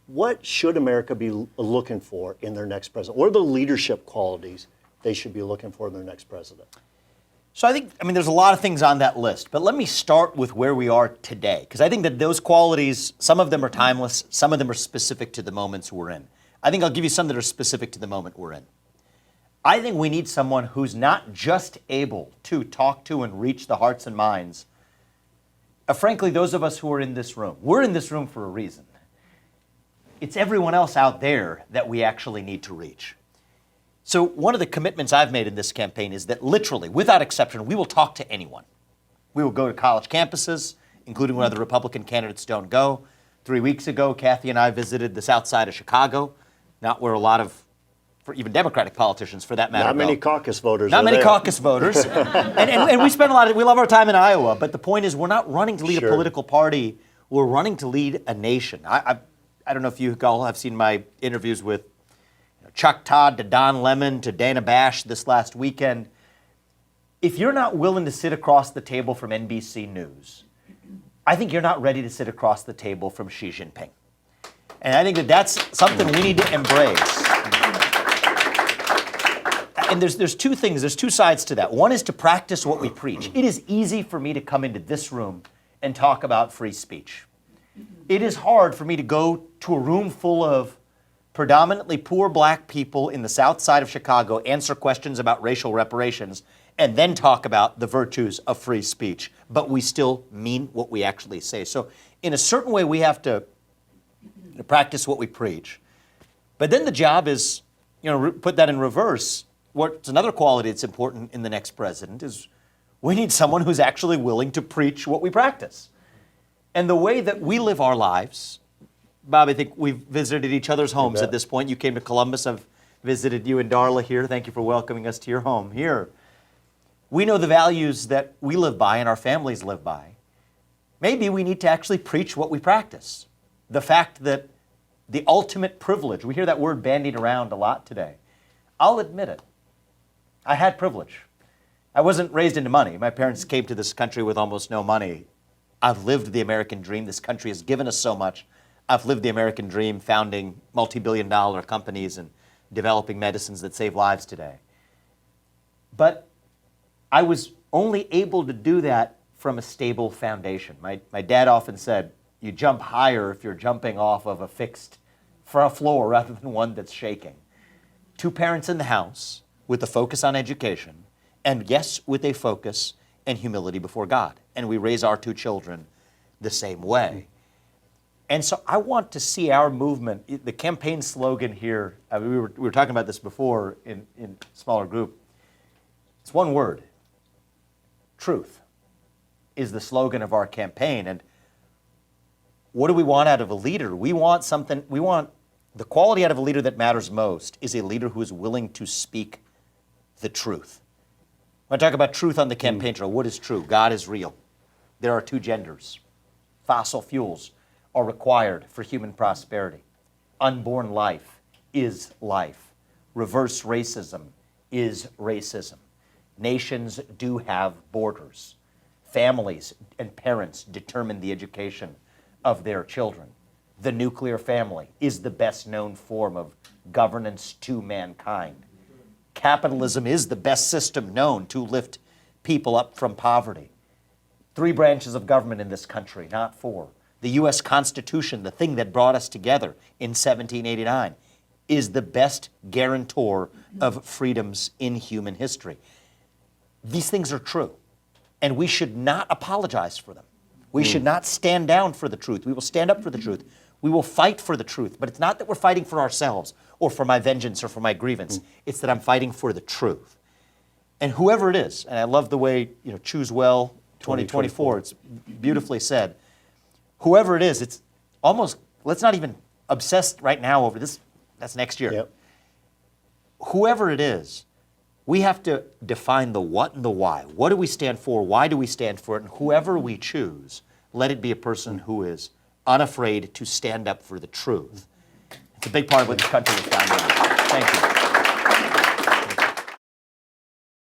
what should America be looking for in their next president? What are the leadership qualities they should be looking for in their next president? So I mean, there's a lot of things on that list, but let me start with where we are today, because I think that those qualities, some of them are timeless, some of them are specific to the moments we're in. I think I'll give you some that are specific to the moment we're in. I think we need someone who's not just able to talk to and reach the hearts and minds of, frankly, those of us who are in this room. We're in this room for a reason. It's everyone else out there that we actually need to reach. So one of the commitments I've made in this campaign is that literally, without exception, we will talk to anyone. We will go to college campuses, including where the Republican candidates don't go. 3 weeks ago, Kathy and I visited the south side of Chicago, not where a lot of, for even Democratic politicians for that matter, Not many caucus voters. Not many caucus voters. and we spend we love our time in Iowa, but the point is we're not running to lead a political party, we're running to lead a nation. I don't know if you all have seen my interviews with Chuck Todd to Don Lemon to Dana Bash this last weekend. If you're not willing to sit across the table from NBC News, I think you're not ready to sit across the table from Xi Jinping. And I think that that's something we need to embrace. And there's two things, there's two sides to that. One is to practice what we preach. It is easy for me to come into this room and talk about free speech. It is hard for me to go to a room full of predominantly poor black people in the south side of Chicago, answer questions about racial reparations, and then talk about the virtues of free speech. But we still mean what we actually say. So in a certain way, we have to practice what we preach. But then the job is, put that in reverse. What's another quality that's important in the next president is we need someone who's actually willing to preach what we practice. And the way that we live our lives, Bob, I think we've visited each other's homes at this point. You came to Columbus. I've visited you and Darla here. Thank you for welcoming us to your home here. We know the values that we live by and our families live by. Maybe we need to actually preach what we practice. The fact that the ultimate privilege, we hear that word bandied around a lot today. I'll admit it. I had privilege. I wasn't raised into money. My parents came to this country with almost no money. I've lived the American dream. This country has given us so much. I've lived the American dream founding multi-billion-dollar companies and developing medicines that save lives today. But I was only able to do that from a stable foundation. My dad often said, you jump higher if you're jumping off of a fixed floor rather than one that's shaking. 2 parents in the house with a focus on education, and yes, with a focus and humility before God. And we raise our 2 children the same way. And so I want to see our movement, the campaign slogan here, we were talking about this before in a smaller group. It's one word. Truth is the slogan of our campaign. And what do we want out of a leader? We want the quality out of a leader that matters most is a leader who is willing to speak the truth. When I talk about truth on the campaign trail, what is true? God is real. There are 2 genders. Fossil fuels are required for human prosperity. Unborn life is life. Reverse racism is racism. Nations do have borders. Families and parents determine the education of their children. The nuclear family is the best known form of governance to mankind. Capitalism is the best system known to lift people up from poverty. 3 branches of government in this country, not 4. The U.S. Constitution, the thing that brought us together in 1789, is the best guarantor of freedoms in human history. These things are true, and we should not apologize for them. We should not stand down for the truth. We will stand up for the truth. We will fight for the truth, but it's not that we're fighting for ourselves or for my vengeance or for my grievance. It's that I'm fighting for the truth. And whoever it is, and I love the way, choose well 2024, it's beautifully said. Whoever it is, it's almost, let's not even obsess right now over this, that's next year. Yep. Whoever it is, we have to define the what and the why. What do we stand for? Why do we stand for it? And whoever we choose, let it be a person who is unafraid to stand up for the truth. It's a big part of what this country was founded on. Thank you.